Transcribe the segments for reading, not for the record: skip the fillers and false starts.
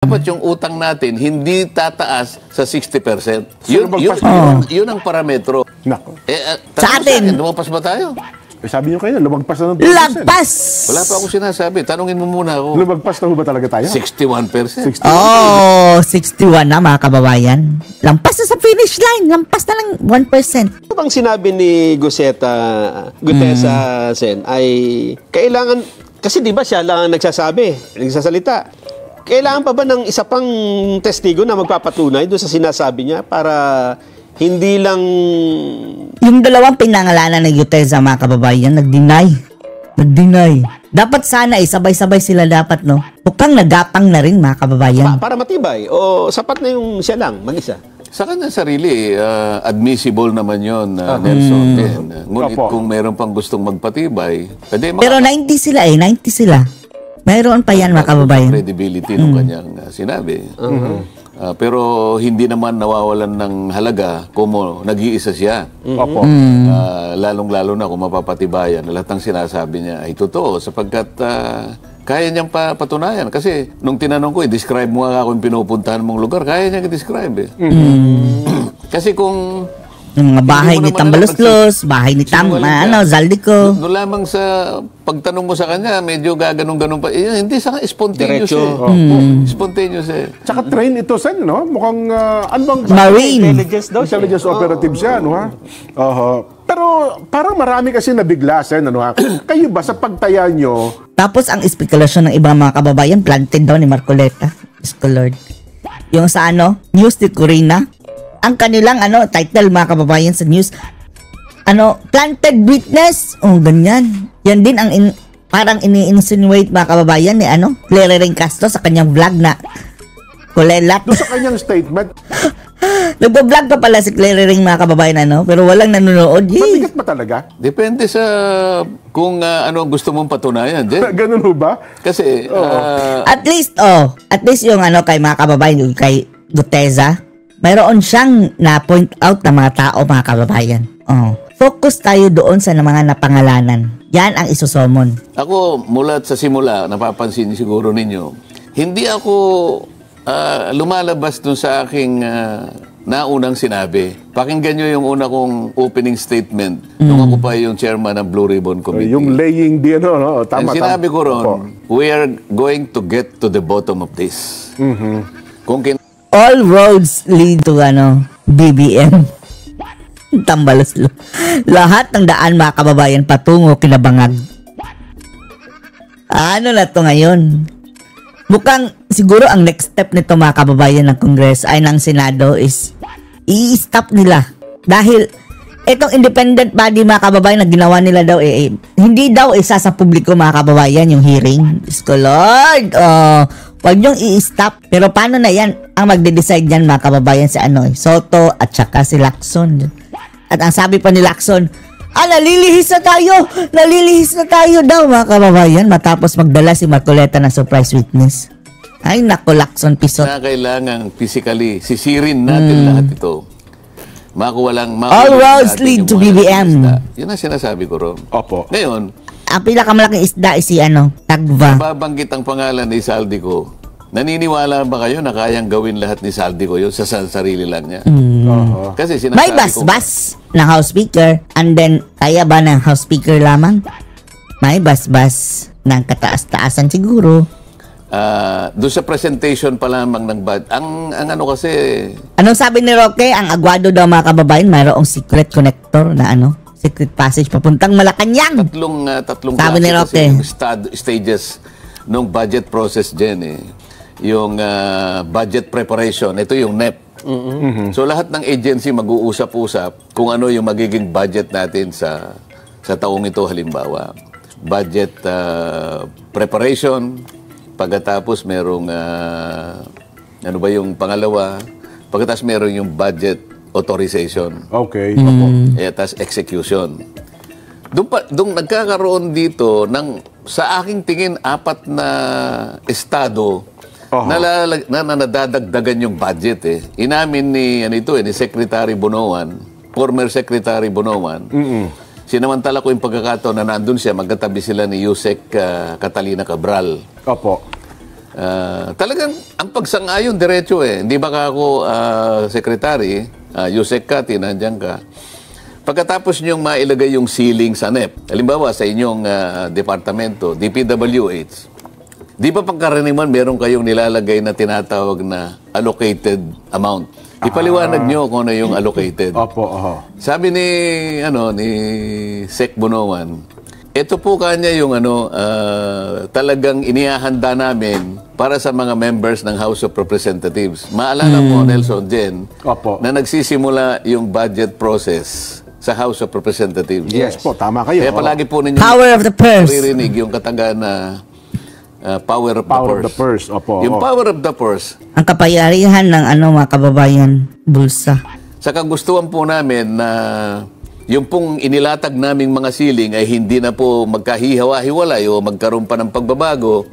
Dapat yung utang natin hindi tataas sa 60%. Yun ang parametro. Nako. Sa atin, lumagpas ba tayo? Sabi nyo kayo, lumagpas na ng 2%. Lagpas! Wala pa akong sinasabi. Tanungin mo muna ako. Lumagpas na ba talaga tayo? 61%. 61%. Oh, 61 na mga kababayan. Lampas na sa finish line. Lampas na lang 1%. Ano bang sinabi ni Gutesa Sen ay kailangan, kasi di ba siya lang nagsasalita. Kailangan pa ba ng isa pang testigo na magpapatunay doon sa sinasabi niya para hindi lang... Yung dalawang pinangalanan ng Gutesa mga kababayan, nag-deny. Dapat sana sabay-sabay sila dapat, no? Mukhang nagapang na rin mga kababayan. Para matibay o sapat na yung siya lang, mag-isa? Sa kanya sarili, admissible naman yun, Nelson. Ngunit kung meron pang gustong magpatibay, pero 90 sila 90 sila. Mayroon pa yan mga kababayan. Credibility ng kanyang sinabi. Pero hindi naman nawawalan ng halaga kung nag-iisa siya. Opo. Lalong-lalo na kung mapapatibayan na lahat ng sinasabi niya ay totoo sapagkat kaya niyang patunayan. Kasi nung tinanong ko, describe mo nga kung pinupuntahan mong lugar, kaya niyang i-describe. Kasi kung... Yung mga bahay ni Tambaloslos, bahay ni Zaldico. Doon lamang sa pagtanong mo sa kanya, medyo gaganong-ganon pa. Hindi sa spontaneous spontaneous Tsaka train ito, Sen, no? Mukhang, ano bang... Marine. Intelligence operative siya, no ha? Pero parang marami kasi nabigla, Sen, ano ha? Kayo ba sa pagtaya nyo? Tapos ang espekulasyon ng ibang mga kababayan, planted daw ni Marcoleta. Lord. Yung sa news ni Corina, ang kanilang title mga kababayan sa news, planted witness. Oh, ganyan. Yan din ang parang ini-insinuate mga kababayan ni Claire Ring Castro sa kanyang vlog na kulelat. Doon sa kanyang statement. Nagpa-vlog pa pala si Claire Ring mga kababayan pero walang nanonood. Mabigat ba talaga? Depende sa kung ano gusto mong patunayan. Ganun ho ba? Kasi at least yung kay mga kababayan, kay Gutesa, mayroon siyang na-point out na mga tao, mga kababayan. Focus tayo doon sa mga napangalanan. Yan ang isusomon. Ako, mula sa simula, napapansin siguro ninyo, hindi ako lumalabas dun sa aking naunang sinabi. Pakinggan nyo yung una kong opening statement nung ako pa yung chairman ng Blue Ribbon Committee. Yung laying di no? Tama. And sinabi ko ron, we are going to get to the bottom of this. Kung all roads lead to BBM. Tambaloslo. Lahat ng daan mga kababayan patungo kina Bangag. Ano na to ngayon? Mukhang siguro ang next step nito mga kababayan ng Congress ay ng Senado is i-stop nila. Dahil itong independent body mga kababayan na ginawa nila daw hindi daw isa sa publiko mga kababayan yung hearing. Diyos ko Lord! Huwag niyong i-stop. Pero paano na yan? Ang magde-decide yan mga kababayan si Soto at saka si Lacson. At ang sabi pa ni Lacson, nalilihis na tayo daw mga kababayan matapos magdala si Marcoleta ng surprise witness. Ay nako, Lacson pisot. Kailangan physically sisirin natin lahat ito. All roads lead to BBM. Yun ang sinasabi ko ron. Opo. Ngayon, ang pinakamalaking isda is si Tagva. Babanggit ang pangalan ni Zaldico. Naniniwala ba kayo na kayang gawin lahat ni Zaldico yun sa sarili lang niya? Kasi sinasabi may bas-bas ng House Speaker, and then kaya ba ng House Speaker lamang? May bas-bas ng kataas-taasan siguro. Doon sa presentation pa lamang ng budget. Ang kasi... Anong sabi ni Roque? Ang agwado daw mga kababayan, mayroong secret connector na secret passage papuntang Malacanang. Tatlong sabi ni Roque. Yung stages ng budget process dyan Yung budget preparation, ito yung NEP. So lahat ng agency mag-uusap-usap kung ano yung magiging budget natin sa taong ito halimbawa. Budget preparation, pagkatapos merong ano ba yung pangalawa? Pagkatapos merong yung budget authorization. Okay. Tapos execution. Doon nagkakaroon dito sa aking tingin, 4 na estado na nadadagdagan yung budget Inamin ni Secretary Bonoan, former Secretary Bonoan. Sinamantala ko yung pagkakataon na nandun siya, magkatabi sila ni Yusek Catalina Cabral. Opo. Talagang ang pagsang-ayon diretso eh. Hindi ba ako secretary, Yusek Kati, nandiyan ka. Pagkatapos niyong mailagay yung ceiling sa NEP, halimbawa sa inyong departamento, DPWH, di ba pangkaraniwan meron kayong nilalagay na tinatawag na allocated amount? Ipaliwanag niyo kung ano yung allocated. Opo, Sabi ni Sec Bonoan, ito po kanya yung talagang inihahanda namin para sa mga members ng House of Representatives. Maalala mo, Nelson, Jen, Opo. na nagsisimula yung budget process sa House of Representatives. Yes po, tama kayo. Kaya palagi po ninyo Power of the purse. maririnig yung kataga na power of Power of the the purse. purse, opo. Yung power of the purse, Ang kapayarihan ng mga kababayan, bulsa. sa kagustuhan po namin na yung pong inilatag naming mga ceiling ay hindi na po magkahihawa-hiwalay o magkaroon pa ng pagbabago.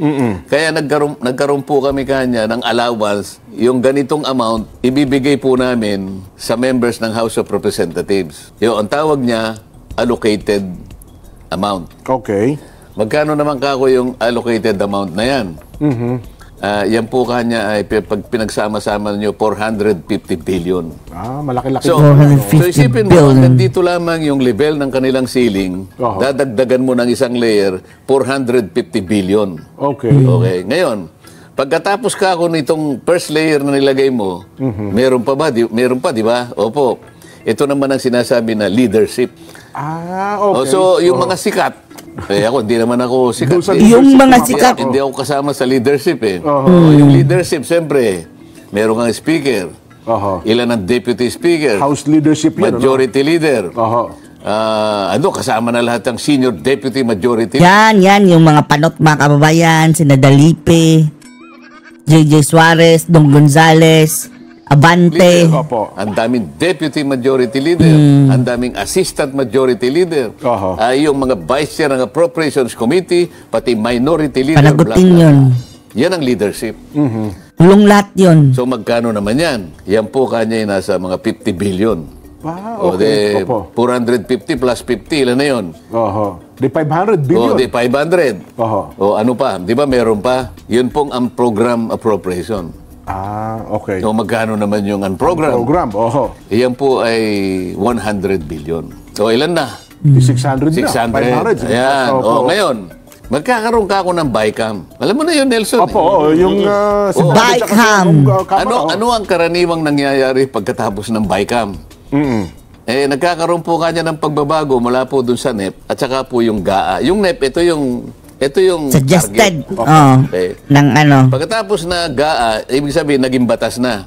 Kaya nagkaroon po kami kanya ng allowance. Yung ganitong amount, ibibigay po namin sa members ng House of Representatives. Yung ang tawag niya, allocated amount. Okay. Magkano naman kako yung allocated amount na yan? Yan po kanya ay pag pinagsama-sama nyo, 450 billion. Malaki-laki. So, 450 isipin mo, billion. nandito lamang yung level ng kanilang ceiling, dadagdagan mo ng isang layer, 450 billion. Okay. Okay. Ngayon, pagkatapos ka ako nitong first layer na nilagay mo, meron pa ba? Meron pa, di ba? Opo. Ito naman ang sinasabi na leadership. Okay. So, yung mga sikat, ako, hindi naman ako sikat. Doon sa Yung mga leadership, sikat. Hindi ako kasama sa leadership eh. Yung leadership, siyempre, meron kang speaker. Ilan ang deputy speaker. House leadership yan. Majority leader. Kasama na lahat ng senior deputy majority. Yan, yung mga panot mga kababayan, sina Dalipe, JJ Suarez, Dong Gonzales, Abante. Opo. Ang daming deputy majority leader. Ang daming assistant majority leader. Yung mga vice chair ng appropriations committee, pati minority leader. Panagutin yun. Yan ang leadership. Hulong lahat yun. So magkano naman yan? Yan po kanya yung nasa mga 50 billion. Okay. O de, 450 plus 50, ilan na yun? Di 500 O billion. de 500. O ano pa? Di ba meron pa? Yun pong ang program appropriation. Okay. So magkano naman yung unprogram? Program, Iyan po ay 100 billion. So ilan na? 600 600. na. 500. Ayan. Ngayon, magkakaroon ka ako ng BICAM. Alam mo na yun, Nelson. Opo, yung... BICAM. Ano ang karaniwang nangyayari pagkatapos ng BICAM? Nagkakaroon po kanya ng pagbabago mula po dun sa NEP at saka po yung GAA. Yung NEP, ito yung Suggested. target. Okay. Ng Pagkatapos na GAA, ibig sabihin, naging batas na.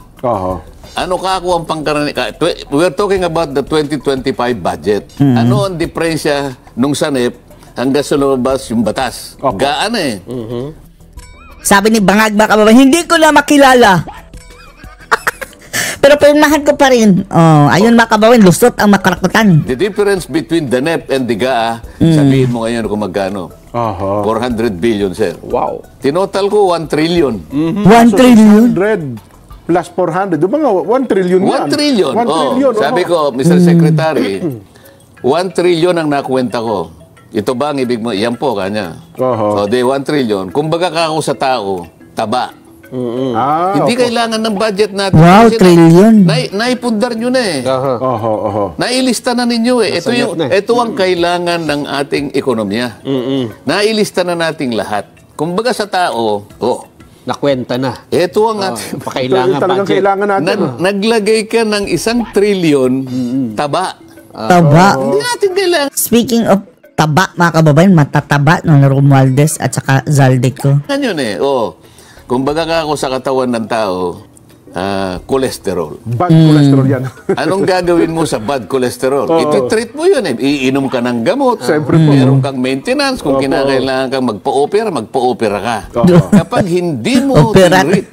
Ano kako ang pangkaraniwan? We're talking about the 2025 budget. Ano ang diferensya nung sa NEP hanggang sa lumabas yung batas? GAA na eh. Sabi ni Bangag mga kababayan, hindi ko na makilala. Pero pirmahan ko pa rin. Ayun mga kababayan, lusot ang makarakutan. The difference between the NEP and the GAA, sabihin mo ngayon kung magkano. 400 billion, sir. Wow. Tinotal ko 1 trillion. 1 trillion? 100 plus 400. Di ba nga, 1 trillion 1 yan? trillion. 1 trillion. Sabi ko, Mr. Secretary, 1 trillion ang nakwenta ko. Ito ba ang ibig mo? Yan po, kanya. So, 1 trillion. Kumbaga ka ako sa tao, taba. Hindi kailangan ng budget natin. Wow, kasi trillion. naipundar nyo na eh. Nailista na ninyo eh. Ito ang kailangan ng ating ekonomiya. Nailista na nating lahat. Kumbaga sa tao, Nakwenta na. ito ang ating... Pakailangan talagang budget. kailangan natin. Naglagay ka ng 1 trillion taba. Taba. Hindi natin kailangan. Speaking of taba, mga kababayan, matataba no, Romualdez at saka Zaldeco. Yun eh. Kumbaga ka ako sa katawan ng tao, cholesterol. Bad cholesterol yan. Anong gagawin mo sa bad cholesterol? Iti-treat mo yun eh. Iinom ka ng gamot. Siyempre po. Meron kang maintenance. Kung kinakailangan kang magpa-opera ka. Kapag hindi mo Opera. tinreat,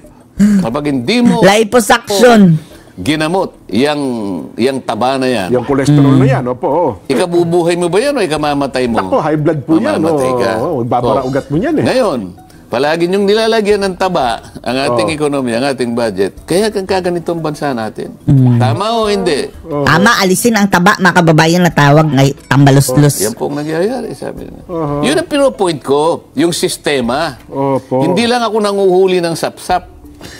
kapag hindi mo Liposuction. ginamot, yang taba na yan, Yung cholesterol na yan, opo. ikabubuhay mo ba yan o ikamamatay mo? Ako, high blood po yan. Mamamatay ka. Babara ugat mo yan eh. Ngayon, palagi niyong nilalagyan ng taba ang ating ekonomiya, ang ating budget. Kaya kang kaganitong bansa natin. Tama o hindi? Tama, alisin ang taba, mga kababayan, na tawag ngay tambalos-los. Yan po ang nangyayari, sabi nila. Yun ang pinopoint ko, yung sistema. Opo. Hindi lang ako nanguhuli ng sapsap.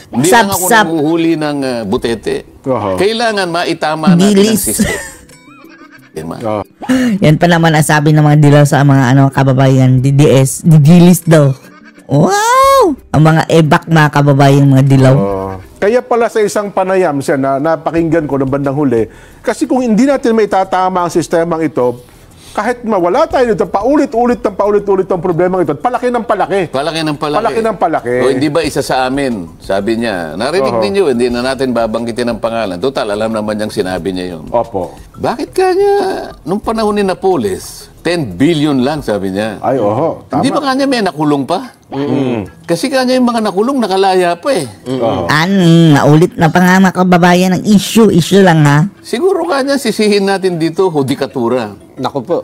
Hindi lang ako Sapsap. nanguhuli ng butete. Kailangan maitama natin ang Gilis. sistema. Yan pa naman ang sabi ng mga dilaw sa mga kababayan, DDS, digilis daw. Wow! Ang mga ebak, mga kababayan, mga dilaw. Kaya pala sa isang panayam siya na napakinggan ko ng bandang huli, kasi kung hindi natin may tatama ang sistemang ito, kahit mawala tayo dito, paulit-ulit ang problemang ito, palaki ng palaki. Palaki ng palaki. Palaki ng palaki. O hindi ba isa sa amin? Sabi niya, narinig ninyo, hindi na natin babanggitin ang pangalan. Total, alam naman niyang sinabi niya yun. Opo. Bakit kanya, nung panahon ni Napoles, 10 billion lang, sabi niya. Ay, oho. Tama. Hindi ba kanya may nakulong pa? Kasi kanya yung mga nakulong, nakalaya pa eh. Naulit na pa nga, mga kababayan, ang issue lang ha. Siguro kanya sisihin natin dito, hudikatura. Naku po.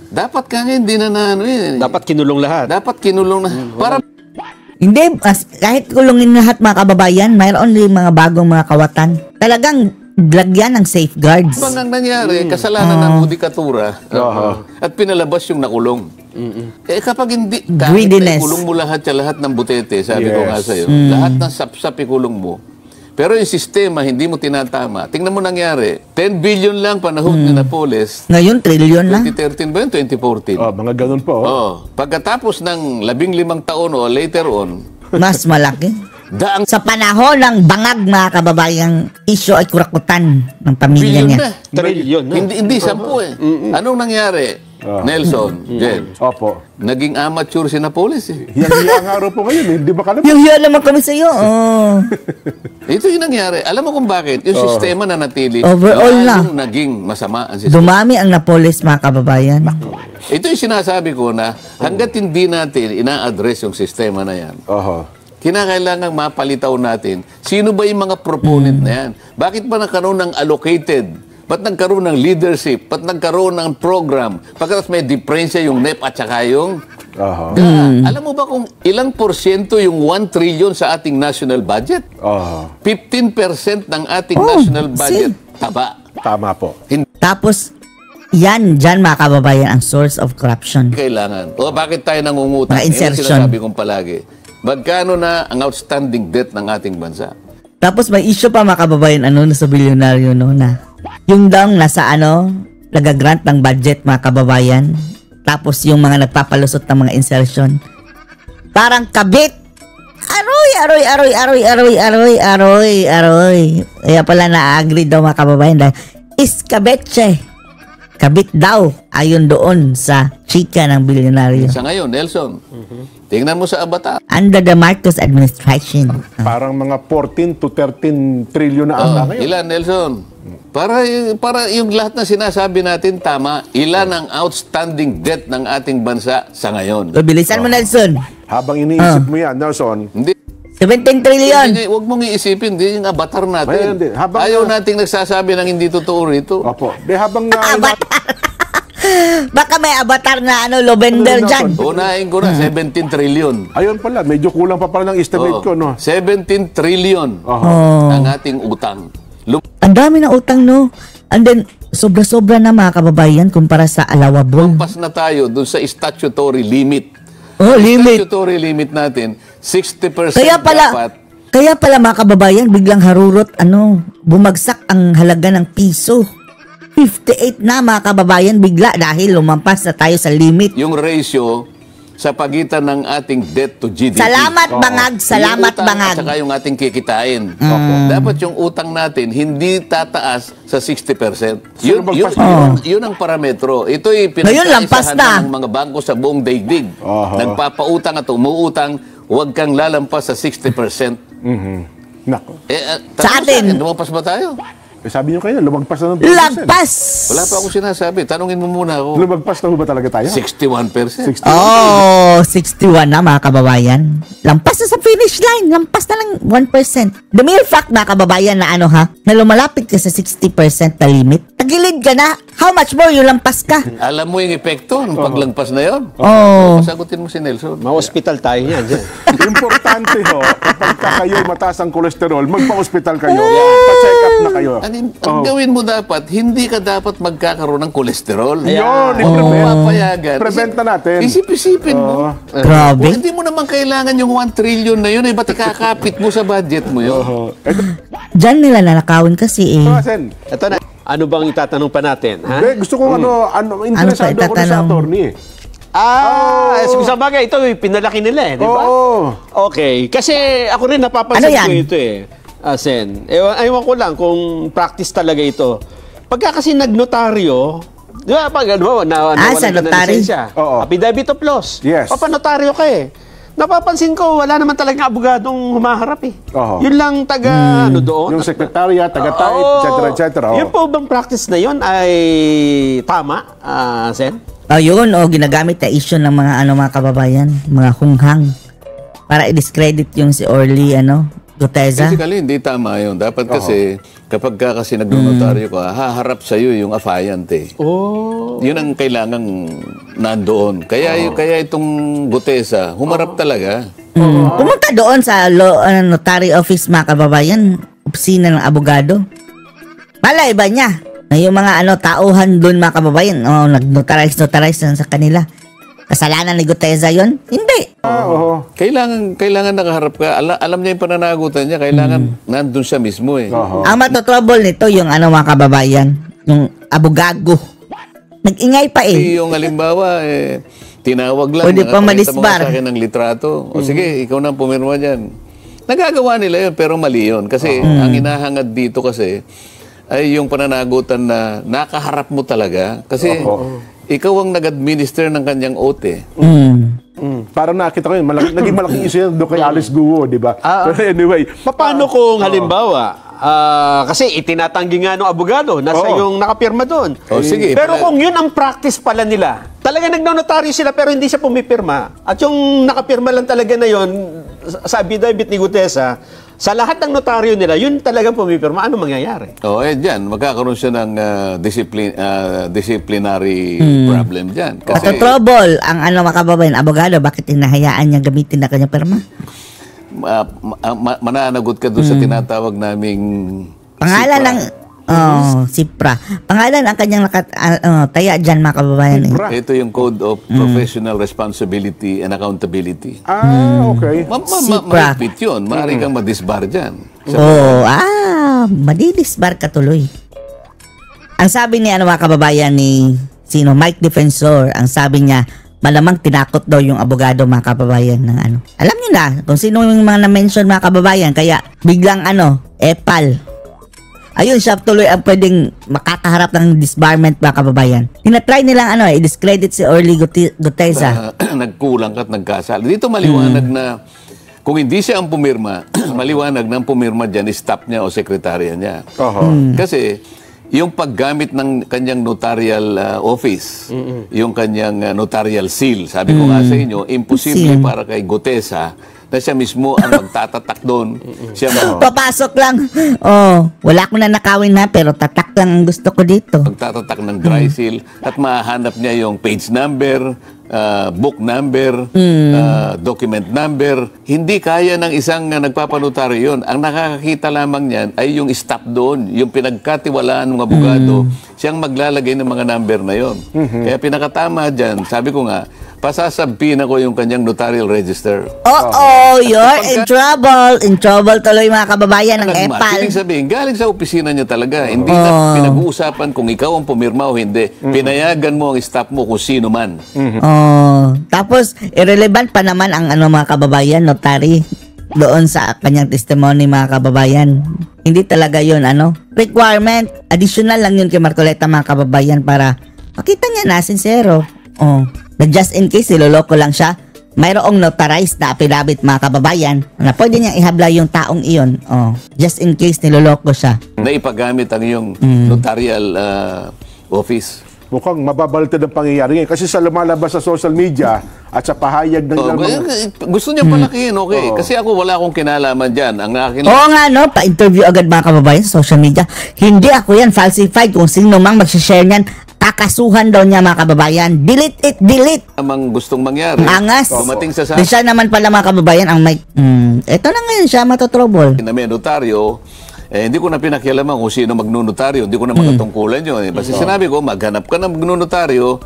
Dapat kanya hindi na ano eh. Dapat kinulong lahat. Dapat kinulong na. Para Hindi, kahit kulungin lahat, mga kababayan, mayroon din mga bagong mga kawatan. Talagang lagyan ng safeguards. bang ang nangyari, kasalanan ng hudikatura at pinalabas yung nakulong. Eh kapag hindi, kahit Greediness. ikulong mo lahat sa lahat ng butete, sabi ko nga sa'yo, lahat ng sapsap ikulong mo. Pero yung sistema, hindi mo tinatama. Tingnan mo nangyari, 10 billion lang panahon ni Napoles. Ngayon, trillion na. 2013 ba yun? 2014? Mga ganun po. Pagkatapos ng 15 taon o later on, Mas malaki. daang Sa panahon ng bangag, mga kababayang, issue ay kurakutan ng pamilya billion niya. na. Trillion na. Hindi 10 eh. Anong nangyari? Nelson, Jen, Opo. naging amateur si Napoles eh. Yan nga raw po ngayon, hindi ba kalabas? Yung yan naman kami sa'yo. Oh. Ito yung nangyari. Alam mo kung bakit? Yung sistema na natili, Overall na. lalong naging masama ang sistema. Dumami ang Napoles, mga kababayan. Ito yung sinasabi ko na hanggat hindi natin ina-address yung sistema na yan, kinakailangang mapalitaw natin sino ba yung mga proponent na yan. Bakit ba nagkaroon ng allocated? Ba't nagkaroon ng leadership? Ba't nagkaroon ng program? Pagkatapos may diferensya yung NEP at saka yung Alam mo ba kung ilang porsyento yung 1 trillion sa ating national budget? 15% ng ating national budget. Taba. Tama po. Hindi Tapos, yan, dyan, mga kababayan, ang source of corruption. kailangan. O bakit tayo nangungutang? Mga Yan ang insertion. sinasabi kong palagi. Magkano na ang outstanding debt ng ating bansa? Tapos may issue pa, mga kababayan, sa bilyonaryo, na yung daw nasa nagagrant ng budget, mga kababayan. Tapos yung mga nagpapalusot ng mga insertion. Parang kabit. Aroy. Kaya pala na-agree daw, mga kababayan, dahil iskabetche. Kabit daw, ayon doon sa chika ng bilyonaryo. Sa ngayon, Nelson, tingnan mo sa Abata. Under the Marcos administration. Parang mga 14 to 13 trillion na ata ngayon. Ilan, Nelson? Para yung lahat na sinasabi natin tama, ilan ang outstanding debt ng ating bansa sa ngayon? So, bilisan mo, Nelson. Habang iniisip mo yan, Nelson, Hindi. 17 trillion. Huwag mong iisipin, hindi yung avatar Ayun, natin. hindi. Habang- Ayaw nating nagsasabi ng hindi totoo rito. opo. De habang Baka may avatar na Lovender dyan. Unahin ko na, 17 trillion. ayun pala, medyo kulang pa pala ng estimate ko, no? 17 trillion Oh. ang ating utang. Ang dami ng utang, no? And then, sobra-sobra na, mga kababayan, kumpara sa allowable. Lumpas na tayo dun sa statutory limit. Oh, limit. Statutory limit natin, 60% Kaya dapat. pala, mga kababayan, biglang harurot, bumagsak ang halaga ng piso. 58 na, mga kababayan, bigla dahil lumampas na tayo sa limit. Yung ratio sa pagitan ng ating debt to GDP. Salamat, bangag. Salamat, Yung utang bangag. At saka yung ating kikitain. Dapat yung utang natin hindi tataas sa 60%. Yun ang parametro. Ito'y Ngayon, lampas na. pinagkaisahan ng mga bangko sa buong daigdig. Nagpapautang at umuutang, huwag kang lalampas sa 60%. Nako. Sa atin. Lumampas ba tayo? Sabi niyo kayo, lumagpas na ng 2%. Lagpas! Wala pa akong sinasabi. Tanungin mo muna ako. Lumagpas na ba talaga tayo? 61%. 60. Oh, 61 na, mga kababayan. Lampas na sa finish line. Lampas na lang 1%. The mere fact, mga kababayan, na na lumalapit ka sa 60% na limit, tagilid ka na. How much more yung lampas ka? Alam mo yung epekto ng paglagpas na yon? Oh. Sagutin mo si Nelson. Ma-hospital tayo yan. Importante ho, kapag kayo mataas ang kolesterol, magpa-hospital kayo. Pa-check up na kayo. ang gawin mo dapat, hindi ka dapat magkakaroon ng kolesterol. Yun, Huwag mo i-prevent. papayagan. Prevent na natin. Isip-isipin mo. Grabe. Kung hindi mo naman kailangan yung 1 trillion na yun, ba't ikakapit mo sa budget mo yun? Ito, Diyan nila nanakawin kasi eh. Sen. Ito na. Ano bang itatanong pa natin? Ha? Gusto ko interesado pa ako sa itatanong? attorney. Sa bagay, ito pinalaki nila di ba? Oo. Okay. Kasi ako rin napapansin Ano yan? ko ito Sen. Ewan ko lang kung practice talaga ito. Pagka kasi nagnotaryo, di ba, pag nawalan sa ka ng notary. lisensya, Oo. affidavit of loss, Yes. papanotaryo ka Napapansin ko, wala naman talagang abogadong humaharap Oo. Yun lang doon. Yung secretariat, taga-tait, Oo. etc. Yun po bang practice na yun ay tama, Sen? Yun, ginagamit na issue ng mga kababayan, mga hunghang. Para i-discredit yung si Orly, Guteza. Basically, hindi tama yun. Dapat kasi, kapag ka kasi nagnotaryo ka, haharap sa'yo yung affiant Oh. Yun ang kailangang nandoon. Kaya itong Gutesa, humarap talaga. Pumunta doon sa notary office, mga kababayan, opisina ng abogado. Malay ba niya na yung mga tauhan doon, mga kababayan, nag-notarize sa kanila. Kasalanan ni Guteza yun? Hindi. Oo. Kailangan nakaharap ka. Alam niya yung pananagutan niya. Kailangan nandun siya mismo Ang matotrouble nito yung mga kababayan, yung abogago. Nag-ingay pa Yung halimbawa, tinawag lang. Pwede pang nakapakita mo madisbar. sa akin ng litrato. O sige, ikaw na pumirma dyan. Nagagawa nila yun, pero mali yun. Kasi ang hinahangad dito kasi ay yung pananagutan na nakaharap mo talaga. Kasi ikaw ang nag-administer ng kanyang oath Parang nakita ko yun, naging malaking issue yan doon kay Alice Guo, di ba? Pero anyway, Paano kung halimbawa, kasi itinatanggi nga ng abogado, nasa yung nakapirma doon. Sige. Pero kung yun ang practice pala nila, talaga nagnonotaryo sila pero hindi siya pumipirma. At yung nakapirma lang talaga na yun, sa affidavit ni Gutesa, sa lahat ng notaryo nila, yun talagang pumipirma. Ano mangyayari? Diyan, magkakaroon siya ng disciplinary problem dyan. Matotrouble ang mga kababayan, abogado, bakit hinahayaan niya gamitin na kanyang perma? Mananagot ka doon sa tinatawag naming Pangalan SIPRA. ng Sipra. Pangalan ang kanyang taya dyan, mga kababayan. Ito yung Code of Professional Responsibility and Accountability. okay. SIPRA. Mahigpit yun. Maaari kang madisbar dyan. Madidisbar ka tuloy. Ang sabi ni mga kababayan ni Mike Defensor, ang sabi niya, malamang tinakot daw yung abogado, mga kababayan, ng Alam niyo na kung sino yung mga na-mention, mga kababayan, kaya biglang epal. Ayun siya tuloy ang pwedeng makakaharap ng disbarment, mga kababayan. Tinatry nilang i-discredit si Orly Guteza. Nagkulang ka at nagkasala. Dito maliwanag na kung hindi siya ang pumirma, maliwanag na ang pumirma dyan, staff niya o sekretarya niya. Kasi yung paggamit ng kanyang notarial office, yung kanyang notarial seal, sabi ko nga sa inyo, imposible Seal. para kay Gutesa na siya mismo ang magtatatak doon. Siya Papasok lang. Wala akong nanakawin na, pero tatak lang ang gusto ko dito. magtatatak ng dry seal at mahanap niya yung page number, book number, document number. Hindi kaya ng isang nagpapanotaryo yun. Ang nakakakita lamang niyan ay yung staff doon, yung pinagkatiwalaan ng abogado, siyang maglalagay ng mga number na yon. Kaya pinakatama dyan, sabi ko nga, pasasabihin ako yung kanyang notarial register. You're in trouble. In trouble tuloy, mga kababayan, ng epal. Ibig sabihin, galing sa opisina niya talaga. Hindi na pinag-uusapan kung ikaw ang pumirma o hindi. Pinayagan mo ang staff mo kung sino man. Tapos, irrelevant pa naman ang mga kababayan, notary, doon sa kanyang testimony, mga kababayan. Hindi talaga yun, requirement. Additional lang yun kay Marcoleta, mga kababayan, para makita niya na, sincero. Na just in case, niloloko lang siya, mayroong notarized na affidavit, mga kababayan, na pwede niyang ihabla yung taong iyon. Just in case, niloloko siya. Na ipagamit ang iyong notarial office. Mukhang mababaltad ang pangyayari ngayon. Kasi sa lumalabas sa social media at sa pahayag ng ilang Gusto niya palakihin, okay. Kasi ako wala akong kinalaman dyan. Ang akin Oo nga, pa-interview agad, mga kababayan, sa social media. Hindi ako yan falsified. Kung sino mang mag-share niyan, kakasuhan daw niya, mga kababayan. Delete it, delete. namang gustong mangyari. Angas. Dumating sa Siya naman pala, mga kababayan, ang may... Ito na ngayon siya, matotrouble. na may notaryo, hindi ko na pinakialaman kung sino magnunotaryo. Hindi ko na makatungkulan yun. Basta sinabi ko, maghanap ka ng magnunotaryo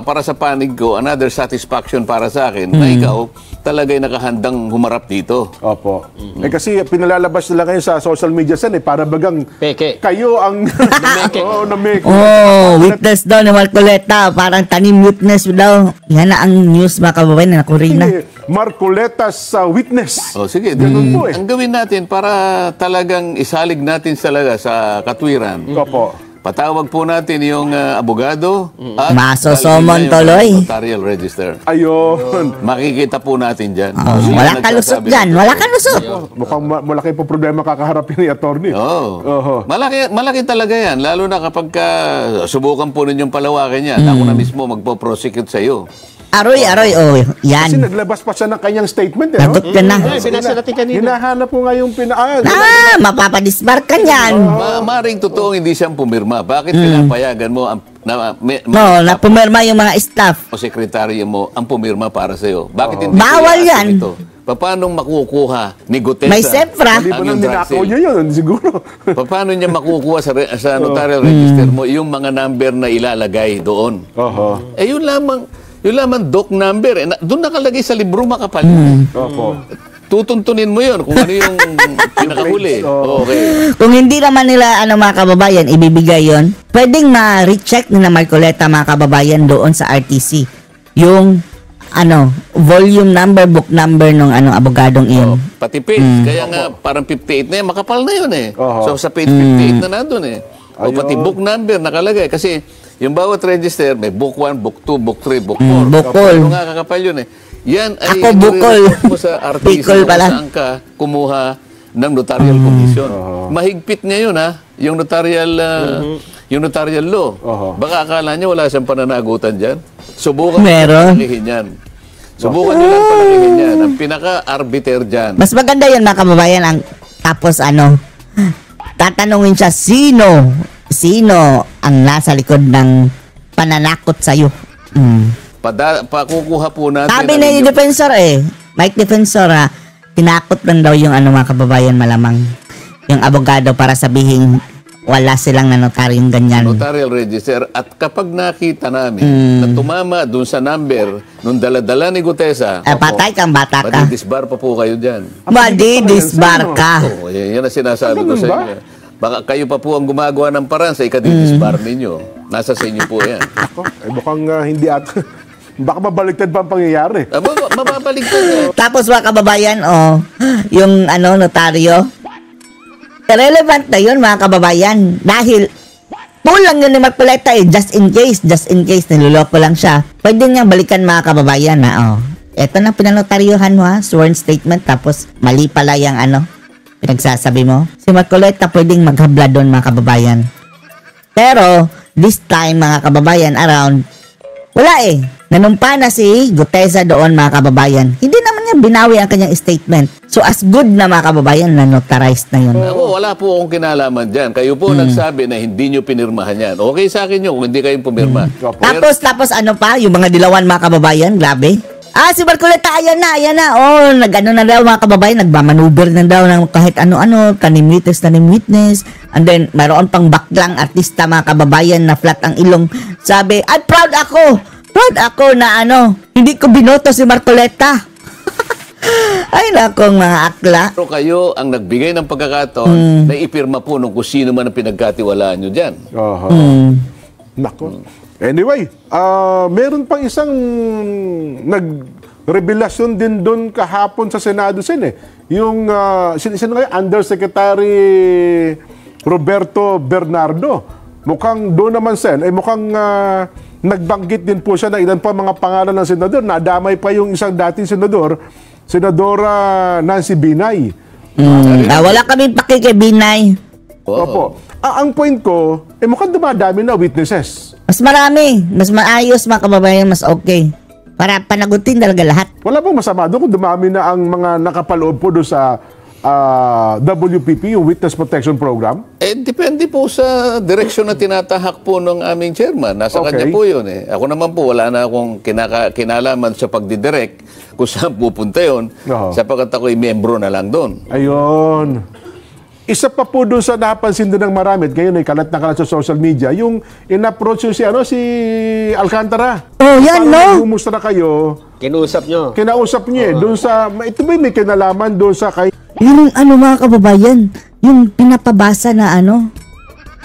para sa panig ko, another satisfaction para sa akin na ikaw talaga'y nakahandang humarap dito. Opo. Kasi pinalalabas nila ngayon sa social media para bagang Peke. kayo ang Nameke. Oo, nameke. Oh, witness daw ni Marcoleta. Parang tanim witness daw. Yan na ang news mga kababayan na nakurina. Marcoletas sa witness. O sige, Ganun po eh. ang gawin natin para talagang isalig natin talaga sa katwiran. Opo. Patawag po natin yung abogado at Masosomon dalhin na yung tuloy. notarial register. Ayun. Makikita po natin dyan. Wala ka lusot dyan. Wala ka lusot. Mukhang malaki po problema kakaharapin ni attorney. Oo. Oho. Malaki talaga yan. Lalo na kapag subukan po ninyong palawakin yan. Ako na mismo magpo-prosecute sa iyo. Aroy, oh. Yan. Kasi naglabas pa siya ng kanyang statement. Nagot ka na. Ay, binasa natin kanina. Hinahanap po nga yung Mapapadisbar ka niyan. Maring totoong hindi siyang pumirma. Bakit pinapayagan mo ang Na pumirma yung mga staff. o sekretaryo mo ang pumirma para sa iyo? Bakit hindi Bawal kaya yan. ito? Paano makukuha ni Gutesa? May SEFRA. Hindi pa ang nang yung drug ninakaw sale? niya yun, siguro. Paano niya makukuha sa notarial register mo yung mga number na ilalagay doon? Oho. Yun lamang doc number. Doon nakalagay sa libro makapal. Opo. Tutuntunin mo yun kung ano yung pinakahuli. Okay. Kung hindi naman nila mga kababayan ibibigay yon, pwedeng ma-recheck ni na Marcoleta mga kababayan doon sa RTC yung volume number, book number ng abogadong iyon. Pati page. Kaya nga parang 58 na yan. Makapal na yun eh. Oho. So sa page 58 na nandun eh. O pati book number nakalagay. Kasi yung bawat register may book 1, book 2, book 3, book 4. Bukol. Ano nga kakapal yun eh. Yan ay Ako, bukol. nire-report mo sa RTC Bicol kung pala. saan ka kumuha ng notarial commission. Mahigpit ngayon yung notarial yung notarial law. Baka akala niya wala siyang pananagutan dyan. Subukan Meron. palakihin yan. Subukan nyo lang palakihin yan. Ang pinaka-arbiter dyan. Mas maganda yun mga kababayan tapos tatanungin siya sino ang nasa likod ng pananakot sa'yo. Pakukuha po natin. Sabi na yung defensor Mike Defensor tinakot lang daw yung mga kababayan malamang yung abogado para sabihin wala silang nanotaryong ganyan. Notarial register. At kapag nakita namin na tumama dun sa number nung daladala ni Gutesa, Patay kang bata ka. madidisbar pa po kayo dyan. Madidisbar ka. Yan ang sinasabi ko sa ba? inyo. Baka kayo pa po ang gumagawa ng paraan sa ikadidisbar ninyo. Nasa sa inyo po yan. Mukhang hindi baka mabaliktad pa ang pangyayari. Mababaligtad yan. Tapos mga kababayan, yung notaryo, relevant na yun mga kababayan. Dahil, pulang yun ni Marcoleta just in case, niloloko lang siya. Pwede niyang balikan mga kababayan eto na pinanotaryohan mo sworn statement, tapos mali pala yung pinagsasabi mo. Si Marcoleta pwedeng maghabla doon mga kababayan. Pero, this time mga kababayan around, wala nanumpa na si Gutesa doon mga kababayan. Hindi naman niya binawi ang kanyang statement. So as good na mga kababayan na notarized na yun. Ako, wala po akong kinalaman dyan. Kayo po nagsabi na hindi nyo pinirmahan yan. Okay sa akin yun kung hindi kayong pumirma. Tapos yung mga dilawan mga kababayan, grabe. Si Marcoleta, ayan na. Nag-ano na daw mga kababayan, nagmamanuber na daw ng kahit ano-ano, tanim witness. And then, mayroon pang baklang artista mga kababayan na flat ang ilong. Sabi, proud ako na hindi ko binoto si Marcoleta. Ay, nakong mga akla. Pero kayo ang nagbigay ng pagkakataon na ipirma po nung kung sino man ang pinagkatiwalaan nyo dyan. Oho. Nako. Anyway, meron pang isang nagrevelasyon din doon kahapon sa Senado Yung sino ngayon? Undersecretary Roberto Bernardo. Mukhang doon naman mukhang nagbanggit din po siya na ilan pa mga pangalan ng senador. Nadamay pa yung isang dating senador, Senadora Nancy Binay. Wala kaming pakikibinay. Opo. Ang point ko, mukhang dumadami na witnesses. Mas marami. Mas maayos mga kababayan, mas okay. Para panagutin talaga lahat. Wala bang masama doon kung dumami na ang mga nakapaloob po doon sa WPP, yung Witness Protection Program? Depende po sa direksyon na tinatahak po ng aming chairman. Nasa kanya po yun Ako naman po, wala na akong kinalaman sa pagdidirect kung saan pupunta yun. Sapagkat ako'y membro na lang doon. Ayun. Isa pa po doon sa napansin din ng marami, ngayon ay kalat na kalat sa social media, yung in-approach yung si Alcantara. Oh, yan, Parang no? kumusta na kayo? Kinausap nyo. Kinausap niya doon sa, ito ba may kinalaman doon sa kay... Yun yung mga kababayan, yung pinapabasa na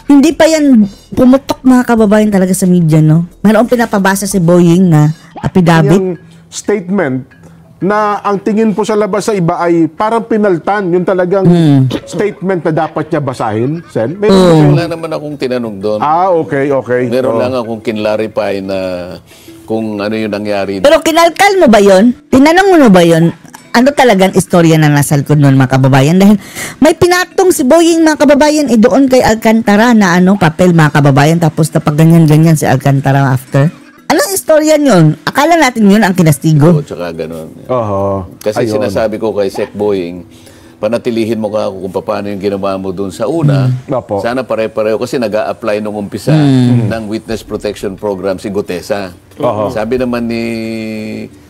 hindi pa yan pumutok mga kababayan talaga sa media, no? Mayroong pinapabasa si Boying na affidavit. Yung statement na ang tingin po sa labas sa iba ay parang pinaltan yung talagang statement na dapat niya basahin, Sen. Wala naman akong tinanong doon. Okay. Meron lang akong kinlarify na kung ano yung nangyari. Pero kinalkal mo ba yon? Tinanong mo na ba yon? Ano talagang istorya na nasa likod nun mga kababayan? Dahil may pinatong si Boying mga kababayan doon kay Alcantara na papel mga kababayan tapos napag ganyan-ganyan si Alcantara after. Anong istorya yun? Akala natin yun ang kinastigo. Oo, tsaka ganun. Ayun. Kasi sinasabi ko kay Sec Boying, panatilihin mo ka kung paano yung ginawa mo doon sa una. Opo. Sana pare-pareho kasi nag-a-apply nung umpisa ng Witness Protection Program si Gutesa. Sabi naman ni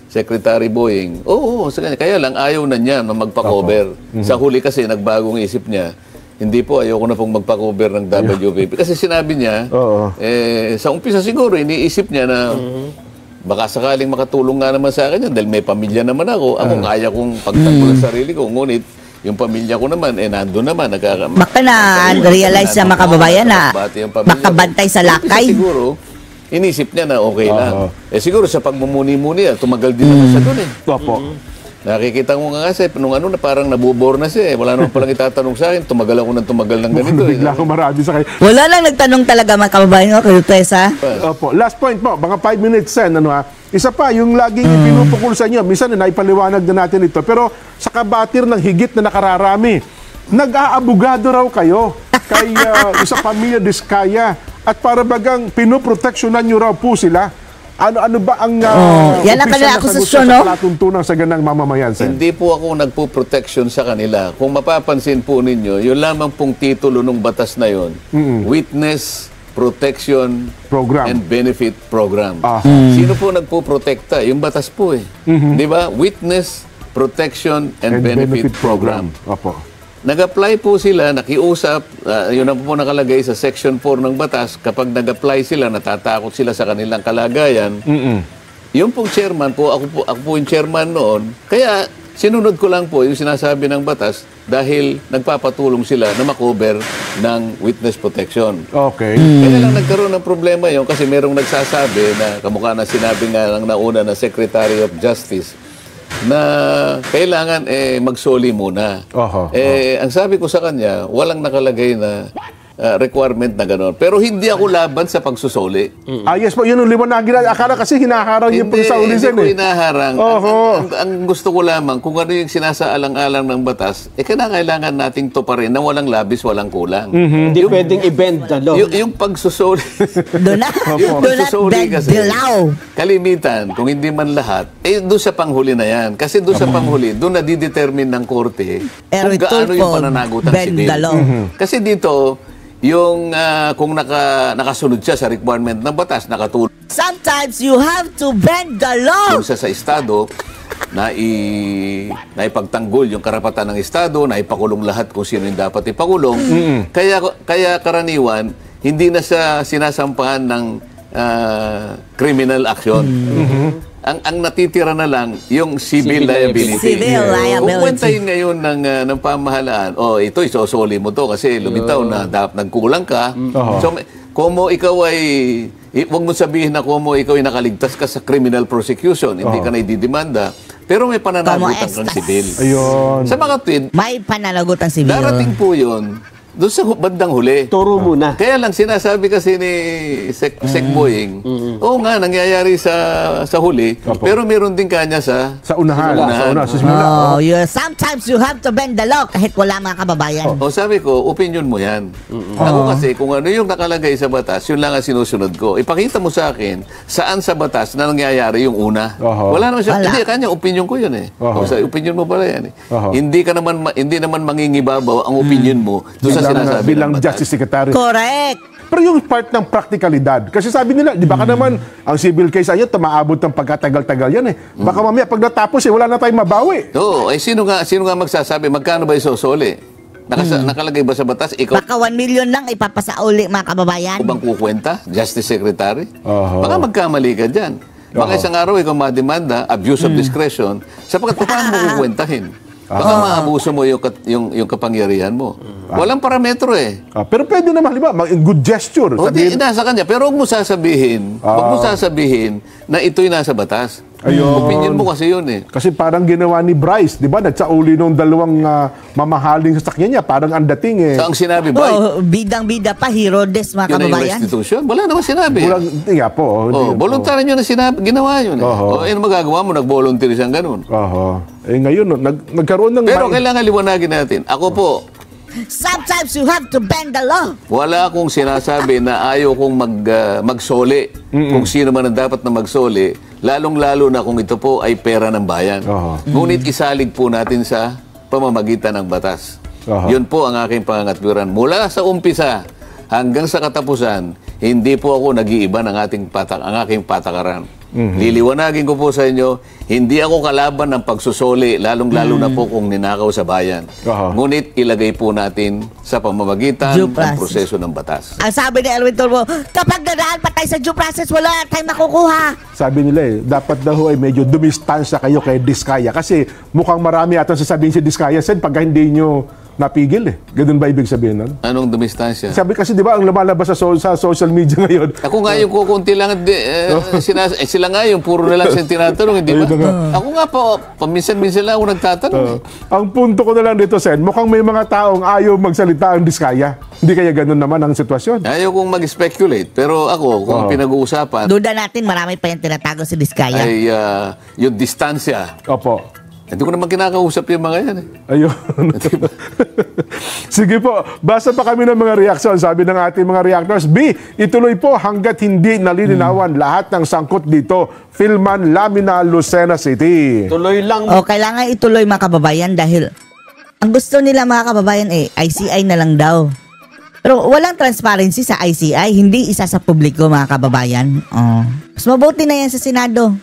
Secretary Boying, oo, kaya lang ayaw na niya na magpa-cover. Sa huli kasi nagbagong isip niya, hindi po, ayoko na pong magpa-cover ng WPP. Kasi sinabi niya, sa umpisa siguro, iniisip niya na baka sakaling makatulong nga naman sa akin yan dahil may pamilya naman ako. Ako kaya kong pagtanggol ang sarili ko. Ngunit, yung pamilya ko naman, nandun naman. Baka na-realize sa mga kababayan na makabantay sa lakay. Kasi siguro, inisip niya na okay lang. Siguro sa pagmumuni-muni, tumagal din naman siya doon eh. Opo. Nakikita mo nga kasi, nung na parang nabubor na siya eh. Wala naman palang itatanong sa akin. Tumagal ako ng tumagal ng ganito eh. Bigla ko marami sa kayo. Wala lang nagtanong talaga mga kababayan ko kay Gutesa. Opo. Last point po, mga 5 minutes, Sen. Isa pa, yung laging pinupukul sa inyo, minsan naipaliwanag na natin ito, pero sa kabatir ng higit na nakararami, nag-aabogado raw kayo kay sa pamilya Diskaya at para bagang pinoproteksyonan nyo raw po sila. Ano ba ang yan ang kanila akusasyon, no? sa palatuntunan sa ganang mamamayan, Sen? Hindi po ako nagpo-protection sa kanila. Kung mapapansin po ninyo, yun lamang pong titulo ng batas na yun, Witness Protection Program. and Benefit Program. Sino po nagpo-protekta? Yung batas po eh. Di ba? Witness Protection and Benefit Program. Opo. Nag-apply po sila, nakiusap, yun ang po nakalagay sa Section 4 ng batas, kapag nag-apply sila, natatakot sila sa kanilang kalagayan. Yung pong chairman po, ako po yung chairman noon, kaya sinunod ko lang po yung sinasabi ng batas dahil nagpapatulong sila na makover ng witness protection. Okay. Kaya lang nagkaroon ng problema yun kasi merong nagsasabi na kamukha na sinabi nga ng nauna na Secretary of Justice na kailangan magsoli muna. Ang sabi ko sa kanya, walang nakalagay na requirement na gano'n. Pero hindi ako laban sa pagsusoli. Yes po, yun yung liwanagin. Akala kasi hinaharang yung pagsauli, Sen. Hindi ko hinaharang. Ang gusto ko lamang, kung ano yung sinasaalang-alang ng batas, kailangan nating tuparin na walang labis, walang kulang. Hindi pwedeng i-bend the law. Yung pagsusoli, Do not bend the law. kalimitan, kung hindi man lahat, doon sa panghuli na yan. Kasi doon sa panghuli, doon na-determine ng korte kung gaano yung pananagutan bend sibil. the law. Kasi dito, yung kung nakasunod siya sa requirement ng batas, nakatulong Sometimes you have to bend the law. siya sa Estado, naipagtanggol yung karapatan ng Estado, naipakulong lahat kung sino yung dapat ipakulong. Kaya karaniwan, hindi na siya sinasampahan ng criminal action. Ang natitira na lang yung civil liability. Civil liability. Kung kwentahin ngayon ng pamahalaan, ito isosoli mo to kasi lumitaw na nagkulang ka. So, kumo ikaw ay, huwag mo sabihin na kumo ikaw ay nakaligtas ka sa criminal prosecution, hindi ka na ididemanda, pero may pananagutan kang civil. Ayun. Sa mga tweet, May pananagutan civil. darating po yun doon sa bandang huli. Turo muna. Kaya lang sinasabi kasi ni Sec Boying, oo nga, nangyayari sa huli, pero meron din kanya sa Unahan. Sa simula. Sometimes you have to bend the law kahit wala mga kababayan. O sabi ko, opinion mo yan. Ako kasi, kung ano yung nakalagay sa batas, yun lang ang sinusunod ko. Ipakita mo sa akin, saan sa batas na nangyayari yung una. Wala naman siya. Wala. Hindi, kanya, opinion ko yun eh. O, sa opinion mo pala yan eh. Hindi naman mangingibabaw ang opinion mo doon sa sinasabi bilang ng batas. Justice Secretary. Correct. Pero yung part ng practicalidad, kasi sabi nila, di ba ka naman, ang civil case ayun, tumaabot ng pagkatagal-tagal yan eh. Baka mamaya, pag natapos wala na tayong mabawi. Oo, sino nga magsasabi, magkano ba isosoli? Nakalagay ba sa batas? Ikaw Baka 1 million lang ipapasauli mga kababayan. bang kukwenta? Justice Secretary? Oho. Baka magkamali ka dyan. Baka isang araw ikaw mademanda, abuse of discretion, sapagkat paano mo kukwentahin? Baka maabuso mo yung kapangyarihan mo. Walang parametro eh. Pero pwede naman, di ba? Good gesture. O di, Sabihin, nasa kanya. Pero huwag mo sasabihin na ito'y nasa batas. Ayun. Opinion mo kasi yun eh. kasi parang ginawa ni Bryce, di ba? Nagsauli nung dalawang mamahaling sasakyan niya. Parang ang dating eh. So ang sinabi ba, Oh, bidang-bida pa, hero des mga yun na yung kababayan. restitution? Wala naman sinabi. Kulang, hindi nga po. Voluntary yun na sinabi, ginawa yun eh. Oho. Ano magagawa mo? Nag-volunteer siyang ganun. Oho. Eh ngayon, nagkaroon ng... Pero kailangan liwanagin natin. Ako po, Sometimes you have to bend the law. wala akong sinasabi na ayaw kong magsoli kung sino man ang dapat na magsoli, lalong-lalo na kung ito po ay pera ng bayan. Oho. Ngunit isalig po natin sa pamamagitan ng batas. Oho. Yun po ang aking pangangatwiran. Mula sa umpisa hanggang sa katapusan, hindi po ako nag-iiba ng ang aking patakaran. Liliwanagin ko po sa inyo, hindi ako kalaban ng pagsusoli, lalong-lalo na po kung ninakaw sa bayan. Oho. Ngunit ilagay po natin sa pamamagitan Due ng process. proseso ng batas. Ang sabi ni Elwin Tulfo, kapag dadaan pa tayo sa due process, wala tayong makukuha. Sabi nila dapat daw ay medyo dumistansya kayo kay Diskaya. Kasi mukhang marami atang sasabihin si Diskaya, Sen, pagka hindi nyo napigil eh. Ganun ba ibig sabihin nun? Anong dumistansya? Sabi kasi di ba ang lumalabas sa social media ngayon, Ako nga yung kukunti lang, sila nga yung puro na lang siyang tinatanong, hindi ba? Ayun na nga. Ako nga po, paminsan-minsan lang ako nagtatanong. ang punto ko na lang dito, Sen, mukhang may mga taong ayaw magsalita ang Diskaya. Hindi kaya ganun naman ang sitwasyon. Ayaw kong mag-speculate, pero ako, kung pinag-uusapan, Duda natin, marami pa yung tinatago si Diskaya. ay yung distansya. Opo. Hindi ko naman kinakausap yung mga yan eh. Ayun. Sige po, basa pa kami ng mga reaksyon. Sabi ng ating mga reactors, B, ituloy po hanggat hindi nalilinawan lahat ng sangkot dito. Philman Lamina, Lucena City. Tuloy lang. O, kailangan ituloy mga kababayan dahil ang gusto nila mga kababayan ICI na lang daw. Pero walang transparency sa ICI, hindi isa sa publiko mga kababayan. Mas mabuti na yan sa Senado.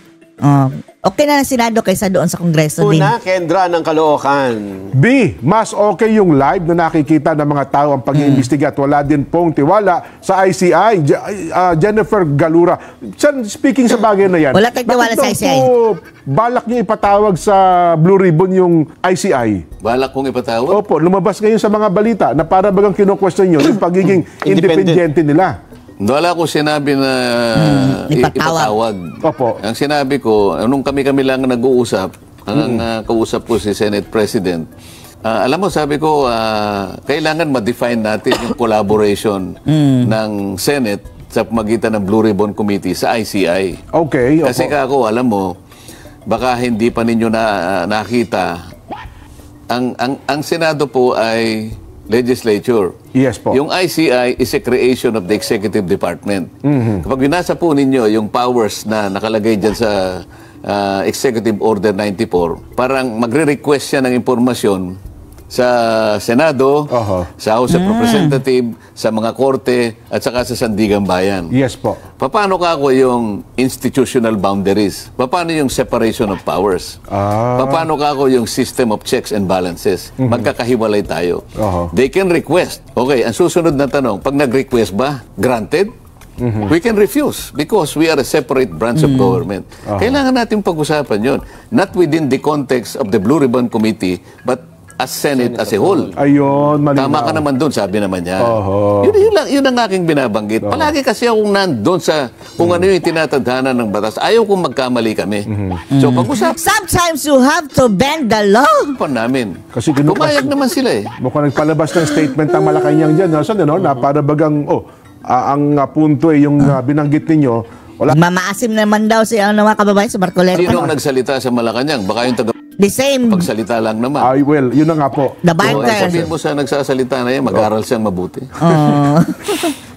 Okay na ng Senado kaysa doon sa Kongreso din. Una, Kendra ng Caloocan. B, mas okay yung live na nakikita ng mga tao ang pag-iimbestiga at wala din pong tiwala sa ICI. Jennifer Galura. Speaking sa bagay na yan, Wala tayong tiwala sa bakit daw ICI? po balak niyo ipatawag sa Blue Ribbon yung ICI? Balak kong ipatawag. Opo, lumabas ngayon sa mga balita na para bagang kino-question nyo yung pagiging independente nila. Wala ko sinabi na ipatawag. Opo. Ang sinabi ko, nung kami lang nag-uusap, ang kausap ko si Senate President, alam mo, sabi ko, kailangan ma-define natin yung collaboration ng Senate sa pamagitan ng Blue Ribbon Committee sa ICI. Okay, opo. Kasi ako, alam mo, baka hindi pa ninyo nakita, ang Senado po ay legislature. Yes po. Yung ICI is a creation of the Executive Department. Kapag binasa po ninyo yung powers na nakalagay dyan sa Executive Order 94, parang magre-request siya ng impormasyon sa Senado, sa House of Representatives, sa mga korte, at saka sa Sandigang Bayan. Yes po. Paano ka ako yung institutional boundaries? Paano yung separation of powers? Paano ka ako yung system of checks and balances? Magkakahiwalay tayo. They can request. Okay, ang susunod na tanong, pag nag-request ba, granted? We can refuse because we are a separate branch of government. Kailangan natin pag-usapan yun. Not within the context of the Blue Ribbon Committee, but as Senate as a whole. Ayun, malinaw. Tama ka naman doon, sabi naman niya. Oho. Yun ang aking binabanggit. Palagi kasi akong nandun sa kung ano yung tinatadhana ng batas. Ayaw kong magkamali kami. So, pag-usapan Sometimes you have to bend the law. namin. Kasi Pumayag naman sila eh. mukhang nagpalabas ng statement ang Malacanang dyan. Na para bagang, ang punto yung binanggit ninyo, wala. Mamaasim naman daw si mga kababayan sa Marcoleta. Sino ang nagsalita sa Malacanang? Baka yung The same. pagsalita lang naman. Ay, well, yun na nga po. The So, banker. sabihin mo sa nagsasalita na yan, mag-aral siyang mabuti.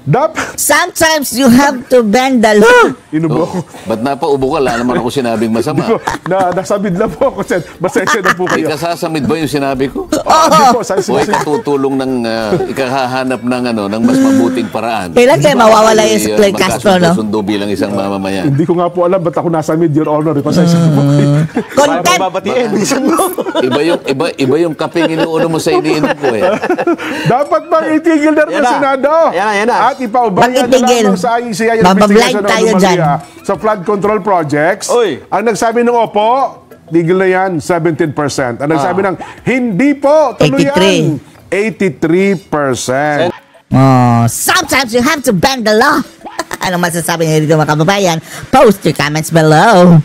Dapat, Sometimes you have to bend the law. inubo ko. Ba't napaubo ka? Wala naman ako sinabing masama. Nasabid lang po ako, Sen. Pasensya na po May kayo. kasasamid ba yung sinabi ko? Hindi po, O ikatutulong ng ikahahanap ng ng mas mabuting paraan. Kailan kayo mawawala yung si Clay Castro, no? Magkasundo bilang isang mamamayan. Hindi ko nga po alam ba't ako nasa mid, Your Honor. Pasensya na po kayo. Content. Babatiin. Minsan mo. Iba yung kapeng inuuno mo sa iniinom ko eh. Dapat bang itigil na rin Yan ng na. Senado? Yan na. At ipaubaya na Pag-itigil. lamang sa ICI Mabablind investigation tayo ng dyan. anomalya sa flood control projects. Oy. Ang nagsabi ng opo, tigil na yan, 17%. Ang nagsabi ng hindi po, tuloy 83. yan, 83%. Oh, sometimes you have to bend the law. Anong masasabi niyo dito mga kababayan? Post your comments below.